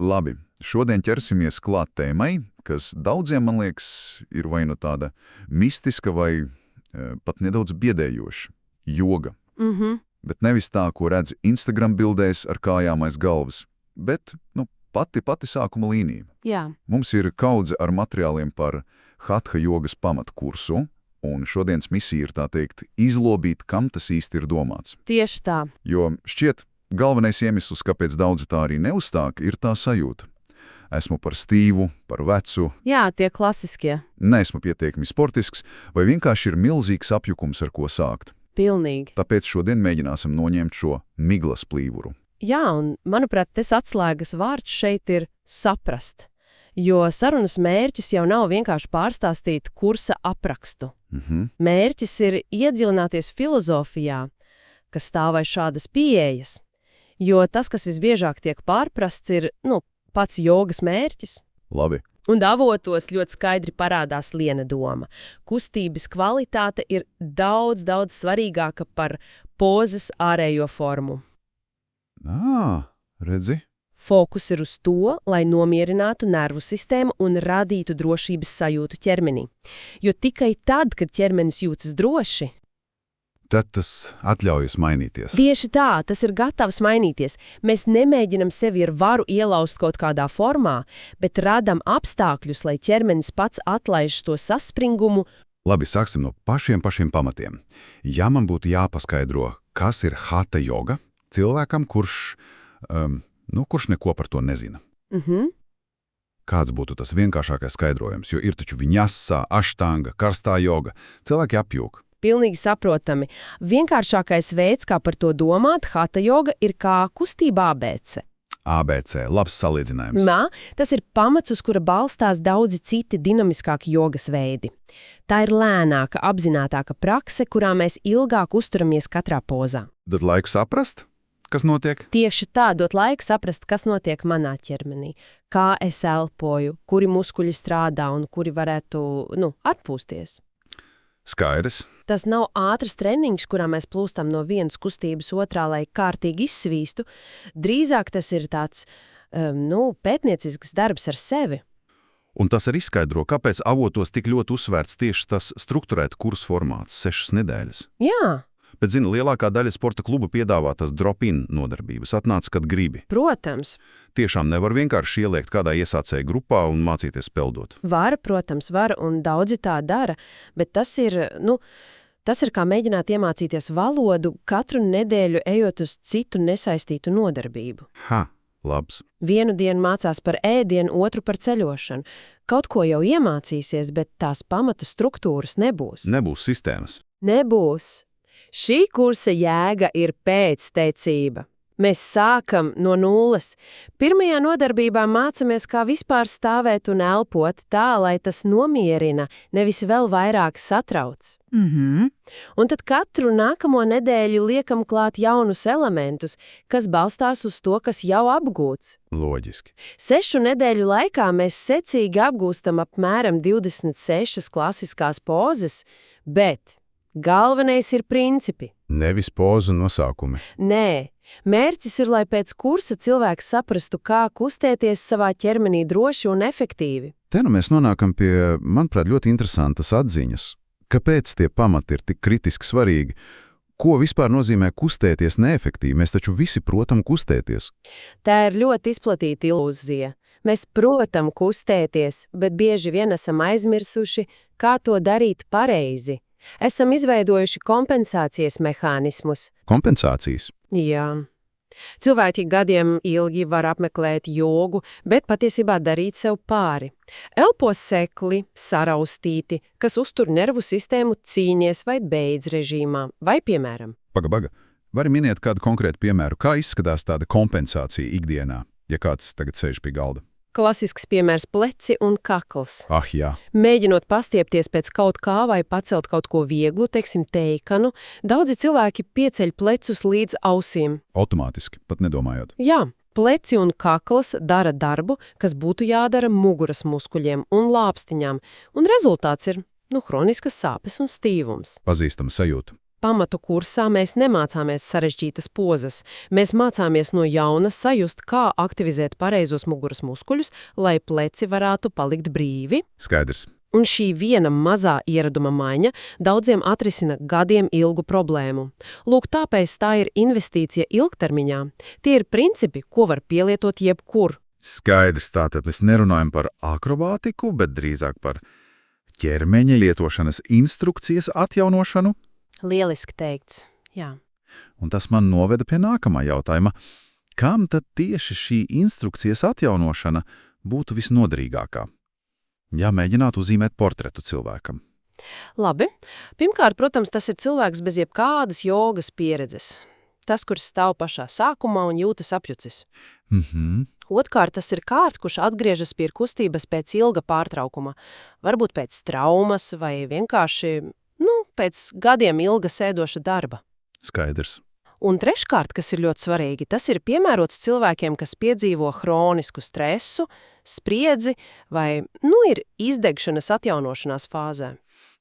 Labi, šodien ķersimies klāt tēmai, kas daudziem, man liekas, ir vai nu tāda mistiska vai pat nedaudz biedējoša – joga. Bet nevis tā, ko redz Instagram bildēs ar kājām aiz galvas, bet, pati sākuma līnija. Jā. Mums ir kaudze ar materiāliem par hatha jogas pamatkursu, un šodienas misija ir, tā teikt, izlobīt, kam tas īsti ir domāts. Tieši tā. Jo šķiet, galvenais iemesls, kāpēc daudzi tā arī neuzstāk, ir tā sajūta. Esmu par stīvu, par vecu. Jā, tie klasiskie. Neesmu pietiekami sportisks, vai vienkārši ir milzīgs apjukums, ar ko sākt. Pilnīgi. Tāpēc šodien mēģināsim noņemt šo miglas plīvuru. Jā, un, manuprāt, tas atslēgas vārds šeit ir saprast. Jo sarunas mērķis jau nav vienkārši pārstāstīt kursa aprakstu. Mērķis ir iedziļināties filozofijā, kas stāv aiz šādas pieejas. Jo tas, kas visbiežāk tiek pārprasts, ir, pats jogas mērķis. Labi. Un avotos ļoti skaidri parādās viena doma. Kustības kvalitāte ir daudz svarīgāka par pozas ārējo formu. Redzi? Fokus ir uz to, lai nomierinātu nervu sistēmu un radītu drošības sajūtu ķermenī. Jo tikai tad, kad ķermenis jūtas droši, tad tas atļaujas mainīties. Tieši tā, tas ir gatavs mainīties. Mēs nemēģinam sevi ar varu ielaust kaut kādā formā, bet radam apstākļus, lai ķermenis pats atlaiž to saspringumu. Labi, sāksim no pašiem pamatiem. Ja man būtu jāpaskaidro, kas ir hatha joga, cilvēkam, kurš neko par to nezina. Kāds būtu tas vienkāršākais skaidrojums, jo ir taču viņasa, aštanga, karstā joga, cilvēki apjūk. Pilnīgi saprotami. Vienkāršākais veids, kā par to domāt, hatha joga ir kā kustība ABC. ABC, labs salīdzinājums. Tas ir pamats, uz kura balstās daudzi citi dinamiskāki jogas veidi. Tā ir lēnāka, apzinātāka prakse, kurā mēs ilgāk uzturamies katrā pozā. Dod laiku saprast, kas notiek? Tieši tā, dot laiku saprast, kas notiek manā ķermenī, kā es elpoju, kuri muskuļi strādā un kuri varētu, atpūsties. Skaidrs. Tas nav ātrs treniņš, kurā mēs plūstam no vienas kustības otrā, lai kārtīgi izsvīstu. Drīzāk tas ir tāds, pētniecisks darbs ar sevi. Un tas arī izskaidro, kāpēc avotos tik ļoti uzsvērts tieši tas strukturēt kursu formāts 6 nedēļas. Jā. Bet, lielākā daļa sporta kluba piedāvā tas drop-in nodarbības, atnāc, kad gribi. Protams. Tiešām nevar vienkārši ieliekt kādā iesācēju grupā un mācīties peldot. Protams, var, un daudzi tā dara, bet tas ir kā mēģināt iemācīties valodu katru nedēļu ejot uz citu nesaistītu nodarbību. Labs. Vienu dienu mācās par ēdienu, otru par ceļošanu. Kaut ko jau iemācīsies, bet tās pamata struktūras nebūs. Nebūs sistēmas. Nebūs. Šī kursa jēga ir pēctecība. Mēs sākam no nulles. Pirmajā nodarbībā mācamies, kā vispār stāvēt un elpot tā, lai tas nomierina, nevis vēl vairāk satrauc. Un tad katru nākamo nedēļu liekam klāt jaunus elementus, kas balstās uz to, kas jau apgūts. Loģiski. 6 nedēļu laikā mēs secīgi apgūstam apmēram 26 klasiskās pozas, bet galvenais ir principi. Nevis pozu nosākumi. Nē. Mērķis ir, lai pēc kursa cilvēks saprastu, kā kustēties savā ķermenī droši un efektīvi. Te mēs nonākam pie, manuprāt, ļoti interesantas atziņas. Kāpēc tie pamati ir tik kritiski svarīgi? Ko vispār nozīmē kustēties neefektīvi? Mēs taču visi protam kustēties. Tā ir ļoti izplatīta ilūzija. Mēs protam kustēties, bet bieži vien esam aizmirsuši, kā to darīt pareizi. Esam izveidojuši kompensācijas mehānismus. Kompensācijas? Jā. Cilvēki gadiem ilgi var apmeklēt jogu, bet patiesībā darīt sev pāri. Elpo sekli, saraustīti, kas uztur nervu sistēmu cīņies vai beidz režīmā, vai piemēram. Baga. Vari minēt kādu konkrētu piemēru, kā izskatās tāda kompensācija ikdienā, ja kāds tagad sēž pie galda? Klasisks piemērs pleci un kakls. Jā. Mēģinot pastiepties pēc kaut kā vai pacelt kaut ko vieglu, teiksim teikanu, daudzi cilvēki pieceļ plecus līdz ausīm. Automātiski, pat nedomājot. Jā, pleci un kakls dara darbu, kas būtu jādara muguras muskuļiem un lāpstiņām, un rezultāts ir, hroniskas sāpes un stīvums. Pazīstama sajūta. Pamatu kursā mēs nemācāmies sarežģītas pozas. Mēs mācāmies no jauna sajust, kā aktivizēt pareizos muguras muskuļus, lai pleci varētu palikt brīvi. Skaidrs. Un šī viena mazā ieraduma maiņa daudziem atrisina gadiem ilgu problēmu. Lūk, tāpēc tā ir investīcija ilgtermiņā. Tie ir principi, ko var pielietot jebkur. Skaidrs, tātad mēs nerunājam par akrobātiku, bet drīzāk par ķermeņa lietošanas instrukcijas atjaunošanu. Lieliski teikts, jā. Un tas man noveda pie nākamā jautājuma. Kam tad tieši šī instrukcijas atjaunošana būtu visnoderīgākā? Ja mēģinātu uzzīmēt portretu cilvēkam. Labi. Pirmkārt, protams, tas ir cilvēks bez jebkādas jogas pieredzes. Tas, kurš stāv pašā sākumā un jūtas apjucis. Otkārt, tas ir kārt, kurš atgriežas pie kustības pēc ilga pārtraukuma. Varbūt pēc traumas vai vienkārši, pēc gadiem ilga sēdoša darba. Skaidrs. Un treškārt, kas ir ļoti svarīgi, tas ir piemērots cilvēkiem, kas piedzīvo hronisku stresu, spriedzi vai, ir izdegšanas atjaunošanās fāzē.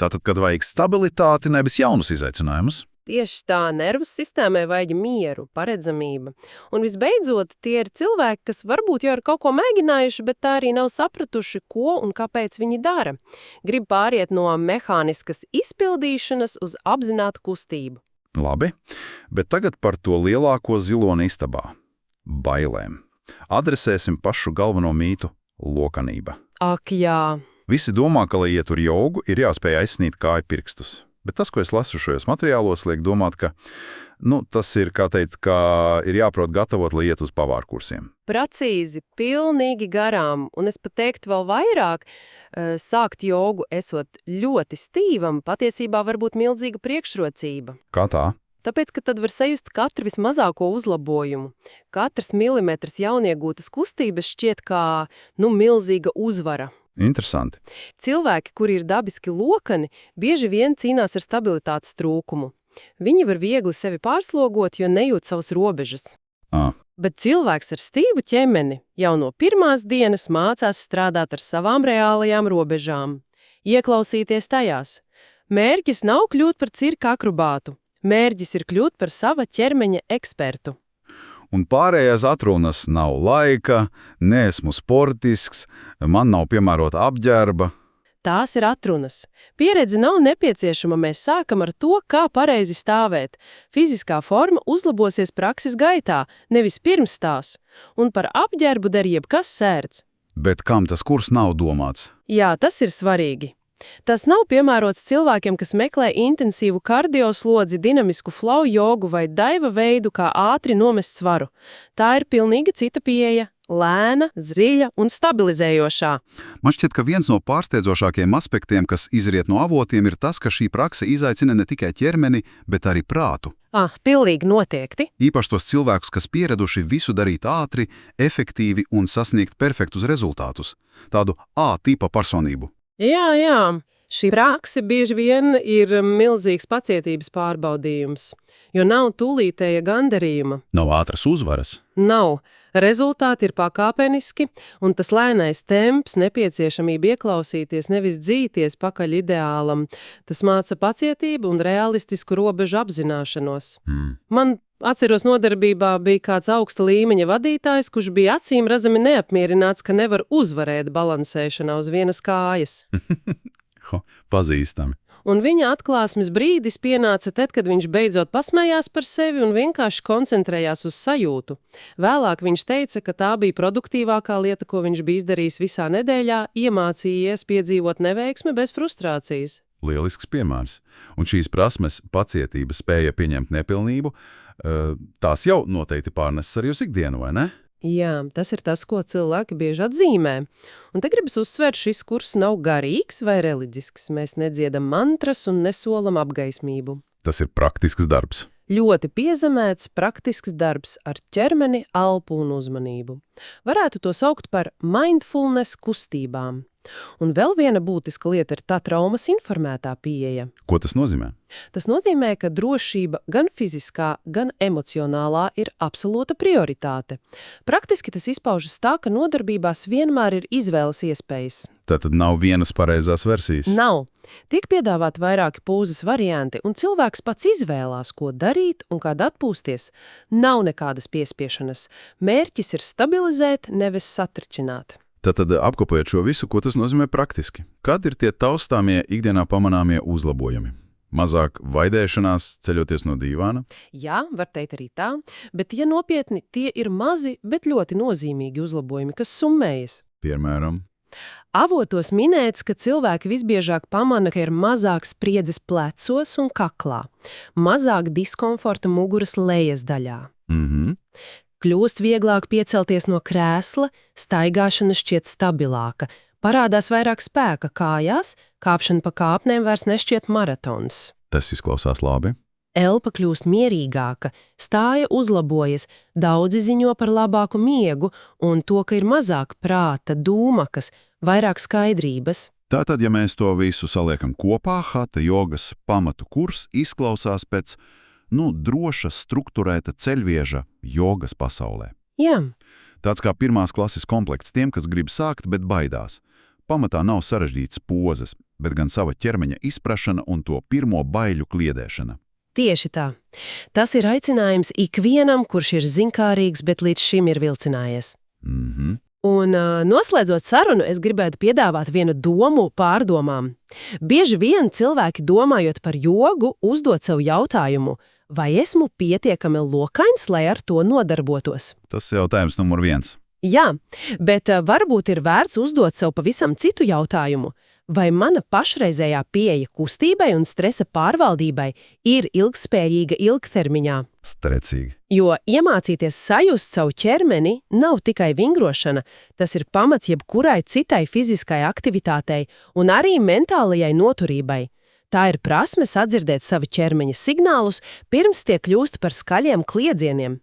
Tātad, kad vajag stabilitāti, nevis jaunus izaicinājumus. Tieši tā, nervus sistēmai vajag mieru, paredzamība. Un visbeidzot, tie ir cilvēki, kas varbūt jau ir kaut ko mēģinājuši, bet tā arī nav sapratuši, ko un kāpēc viņi dara. Grib pāriet no mehāniskas izpildīšanas uz apzinātu kustību. Labi, bet tagad par to lielāko ziloni istabā – bailēm. Adresēsim pašu galveno mītu – lokanība. Ak, jā. Visi domā, ka, lai ietur jogu, ir jāspēj aizsnīt kāju pirkstus. Bet tas, ko es lasu šajos materiālos, liek domāt, ka tas ir, kā teikt, ka ir jāprot gatavot, lai iet uz pavāru kursiem. Precīzi, pilnīgi garām. Un es pat teiktu vēl vairāk, sākt jogu esot ļoti stīvam, patiesībā var būt milzīga priekšrocība. Kā tā? Tāpēc, ka tad var sajust katru vismazāko uzlabojumu. Katrs milimetrs jauniegūtas kustības šķiet kā, milzīga uzvara. Interesanti. Cilvēki, kuri ir dabiski lokani, bieži vien cīnās ar stabilitātes trūkumu. Viņi var viegli sevi pārslogot, jo nejūt savas robežas. Bet cilvēks ar stīvu ķemeni jau no pirmās dienas mācās strādāt ar savām reālajām robežām. Ieklausīties tajās. Mērķis nav kļūt par cirka akrobātu. Mērķis ir kļūt par sava ķermeņa ekspertu. Un pārējās atrunas nav laika, neesmu sportisks, man nav piemērota apģērba. Tās ir atrunas. Pieredze nav nepieciešama, mēs sākam ar to, kā pareizi stāvēt. Fiziskā forma uzlabosies prakses gaitā, nevis pirms tās. Un par apģērbu der jebkas sērts. Bet kam tas kurs nav domāts? Jā, tas ir svarīgi. Tas nav piemērots cilvēkiem, kas meklē intensīvu kardioslodzi, dinamisku flow jogu vai daiva veidu, kā ātri nomest svaru. Tā ir pilnīgi cita pieeja, lēna, dziļa un stabilizējošā. Man šķiet, ka viens no pārsteidzošākajiem aspektiem, kas izriet no avotiem, ir tas, ka šī prakse izaicina ne tikai ķermeni, bet arī prātu. Pilnīgi noteikti. Īpaši tos cilvēkus, kas pieraduši visu darīt ātri, efektīvi un sasniegt perfektus rezultātus. Tādu A-tipa personību. Jā. Šī prakse bieži vien ir milzīgs pacietības pārbaudījums, jo nav tūlītēja gandarījuma. Nav ātras uzvaras. Nav. Rezultāti ir pakāpeniski, un tas lēnais temps, nepieciešamība ieklausīties, nevis dzīties pakaļ ideālam. Tas māca pacietību un realistisku robežu apzināšanos. Man atceros nodarbībā bija kāds augsta līmeņa vadītājs, kurš bija acīm redzami neapmierināts, ka nevar uzvarēt balansēšanā uz vienas kājas. Pazīstami. Un viņa atklāsmes brīdis pienāca tad, kad viņš beidzot pasmējās par sevi un vienkārši koncentrējās uz sajūtu. Vēlāk viņš teica, ka tā bija produktīvākā lieta, ko viņš bija izdarījis visā nedēļā, iemācījies piedzīvot neveiksmi bez frustrācijas. Lielisks piemērs. Un šīs prasmes, pacietība, spēja pieņemt nepilnību, tās jau noteikti pārneses arī uz ikdienu, vai ne? Jā, tas ir tas, ko cilvēki bieži atzīmē. Un te gribas uzsvērt, šis kurs nav garīgs vai reliģisks. Mēs nedziedam mantras un nesolam apgaismību. Tas ir praktisks darbs. Ļoti piezemēts, praktisks darbs ar ķermeni, elpu un uzmanību. Varētu to saukt par mindfulness kustībām. Un vēl viena būtiska lieta ir tā traumas informētā pieeja. Ko tas nozīmē? Tas nozīmē, ka drošība gan fiziskā, gan emocionālā ir absolūta prioritāte. Praktiski tas izpaužas tā, ka nodarbībās vienmēr ir izvēles iespējas. Tātad nav vienas pareizās versijas? Nav. Tiek piedāvāti vairāki pūzes varianti, un cilvēks pats izvēlās, ko darīt un kād atpūsties. Nav nekādas piespiešanas. Mērķis ir stabilizēt, nevis satricināt. Tātad, apkopojot šo visu, ko tas nozīmē praktiski? Kādi ir tie taustāmie, ikdienā pamanāmie uzlabojumi? Mazāk vaidēšanās, ceļoties no dīvāna? Jā, var teikt arī tā, bet, ja nopietni, tie ir mazi, bet ļoti nozīmīgi uzlabojumi, kas summējas. Piemēram? Avotos minēts, ka cilvēki visbiežāk pamana, ka ir mazāk spriedzes plecos un kaklā, mazāk diskomforta muguras lejas daļā. Kļūst vieglāk piecelties no krēsla, staigāšana šķiet stabilāka, parādās vairāk spēka kājās, kāpšana pa kāpnēm vairs nešķiet maratons. Tas izklausās labi. Elpa kļūst mierīgāka, stāja uzlabojas, daudzi ziņo par labāku miegu un to, ka ir mazāk prāta, dūmakas, vairāk skaidrības. Tātad, ja mēs to visu saliekam kopā, Hatha jogas pamatu kurs izklausās pēc droša, strukturēta ceļvieža jogas pasaulē. Jā. Tāds kā pirmās klases komplekts tiem, kas grib sākt, bet baidās. Pamatā nav sarežģītas pozas, bet gan sava ķermeņa izprašana un to pirmo baiļu kliedēšana. Tieši tā. Tas ir aicinājums ikvienam, kurš ir zinkārīgs, bet līdz šim ir vilcinājies. Un noslēdzot sarunu, es gribētu piedāvāt vienu domu pārdomām. Bieži vien cilvēki, domājot par jogu, uzdod sev jautājumu, vai esmu pietiekami lokains, lai ar to nodarbotos? Tas jautājums numur 1. Jā, bet varbūt ir vērts uzdot sev pavisam citu jautājumu. Vai mana pašreizējā pieeja kustībai un stresa pārvaldībai ir ilgspējīga ilgtermiņā? Strecīgi. Jo iemācīties sajust savu ķermeni nav tikai vingrošana, tas ir pamats jebkurai citai fiziskai aktivitātei un arī mentālajai noturībai. Tā ir prasme sadzirdēt savu ķermeņa signālus, pirms tie kļūst par skaļiem kliedzieniem.